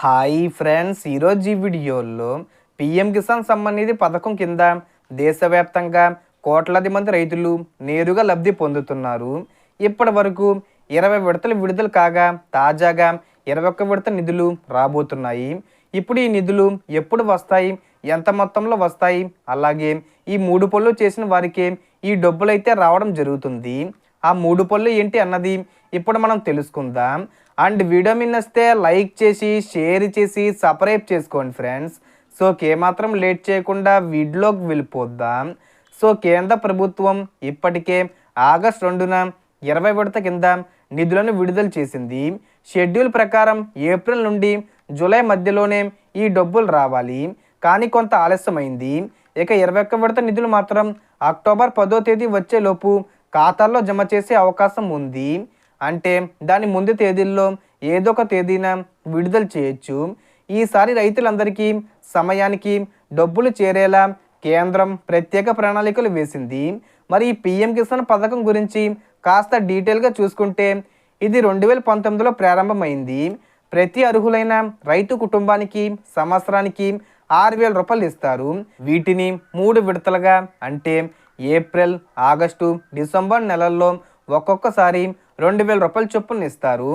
Hi friends, ఈరోజు ఈ వీడియోలో పీఎం కిసాన్ సమ్మాన్ నిధి పథకం కింద దేశవ్యాప్తంగా కోట్లాది మంది రైతులు నేరుగా లబ్ధి పొందుతున్నారు. ఇప్పటి వరకు 20 విడతలు విడుదల కాగా తాజాగా 21 విడత నిధులు రాబోతున్నాయి. ఇప్పుడు ఈ నిధులు ఎప్పుడు వస్తాయి, ఎంత మొత్తంలో వస్తాయి, అలాగే ఈ 3 పనులు చేసిన వారికి ఈ డబ్బులైతే రావడం జరుగుతుంది. ఆ 3 పనులు ఏంటి అన్నది ఇప్పుడు మనం తెలుసుకుందాం. అండ్ వీడియో మీ నచ్చితే లైక్ చేసి షేర్ చేసి సబ్స్క్రైబ్ చేసుకోండి ఫ్రెండ్స్. సో ఏమాత్రం లేట్ చేయకుండా వీడియోలోకి వెళ్ళిపోద్దాం. సో కేంద్ర ప్రభుత్వం ఇప్పటికే ఆగస్టు 2న 20 విడత కింద నిధులను విడుదల చేసింది. షెడ్యూల్ ప్రకారం ఏప్రిల్ నుండి జూలై మధ్యలోనే ఈ డబ్బులు రావాలి, కానీ కొంత ఆలస్యమైంది. ఇక 21 విడత నిధులు మాత్రం అక్టోబర్ 10వ తేదీ వచ్చేలోపు ఖాతాల్లో జమ చేసే అవకాశం ఉంది. అంటే దాని ముందు తేదీల్లో ఏదో ఒక తేదీన విడుదల చేయొచ్చు. ఈసారి రైతులందరికీ సమయానికి డబ్బులు చేరేలా కేంద్రం ప్రత్యేక ప్రణాళికలు వేసింది. మరి ఈ పీఎం కిసాన్ పథకం గురించి కాస్త డీటెయిల్గా చూసుకుంటే ఇది 2019లో ప్రారంభమైంది. ప్రతి అర్హులైన రైతు కుటుంబానికి సంవత్సరానికి 6,000 రూపాయలు ఇస్తారు. వీటిని 3 విడతలుగా అంటే ఏప్రిల్, ఆగస్టు, డిసెంబర్ నెలల్లో ఒక్కొక్కసారి 2,000 రూపాయల చొప్పున ఇస్తారు.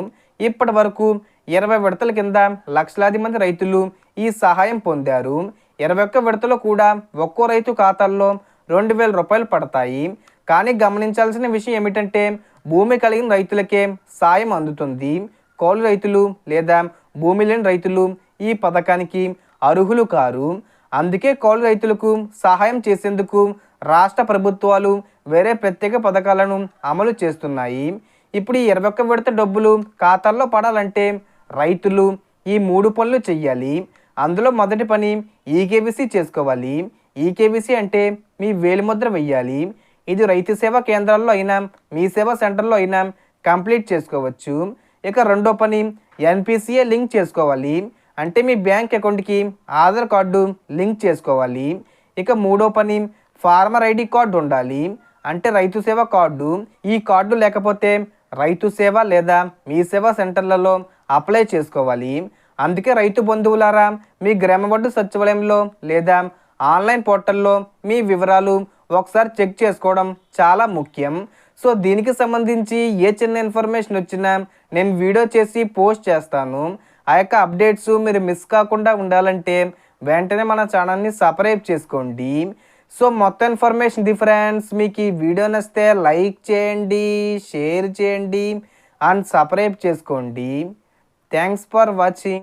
ఇప్పటి వరకు 20 విడతల కింద లక్షలాది మంది రైతులు ఈ సహాయం పొందారు. 21 విడతలో కూడా ఒక్కో రైతు ఖాతాల్లో 2,000 రూపాయలు పడతాయి. కానీ గమనించాల్సిన విషయం ఏమిటంటే భూమి కలిగిన రైతులకే సాయం అందుతుంది. కౌలు రైతులు లేదా భూమి లేని రైతులు ఈ పథకానికి అర్హులు కారు. అందుకే కౌలు రైతులకు సహాయం చేసేందుకు రాష్ట్ర ప్రభుత్వాలు వేరే ప్రత్యేక పథకాలను అమలు చేస్తున్నాయి. ఇప్పుడు ఈ 21 విడత డబ్బులు ఖాతాల్లో పడాలంటే రైతులు ఈ 3 పనులు చెయ్యాలి. అందులో మొదటి పని ఈకేవీసీ చేసుకోవాలి. ఈకేవీసీ అంటే మీ వేలిముద్ర వెయ్యాలి. ఇది రైతు సేవా కేంద్రాల్లో అయినా మీ సేవా సెంటర్లో అయినా కంప్లీట్ చేసుకోవచ్చు. ఇక రెండో పని ఎన్పిసిఏ లింక్ చేసుకోవాలి. అంటే మీ బ్యాంక్ అకౌంట్కి ఆధార్ కార్డు లింక్ చేసుకోవాలి. ఇక మూడో పని ఫార్మర్ ఐడి కార్డు ఉండాలి, అంటే రైతు సేవ కార్డు. ఈ కార్డు లేకపోతే రైతు సేవ లేదా మీ సేవా సెంటర్లలో అప్లై చేసుకోవాలి. అందుకే రైతు బంధువులారా మీ గ్రామ వార్డు సచివాలయంలో లేదా ఆన్లైన్ పోర్టల్లో మీ వివరాలు ఒకసారి చెక్ చేసుకోవడం చాలా ముఖ్యం. సో దీనికి సంబంధించి ఏ చిన్న ఇన్ఫర్మేషన్ వచ్చినా నేను వీడియో చేసి పోస్ట్ చేస్తాను. ఆ యొక్క అప్డేట్స్ మీరు మిస్ కాకుండా ఉండాలంటే వెంటనే మన ఛానల్ని సబ్స్క్రైబ్ చేసుకోండి. సో మొత్తం ఇన్ఫర్మేషన్ ఫ్రెండ్స్, మీకు ఈ వీడియో నచ్చితే లైక్ చేయండి, షేర్ చేయండి అండ్ సబ్స్క్రైబ్ చేసుకోండి. Thanks for watching.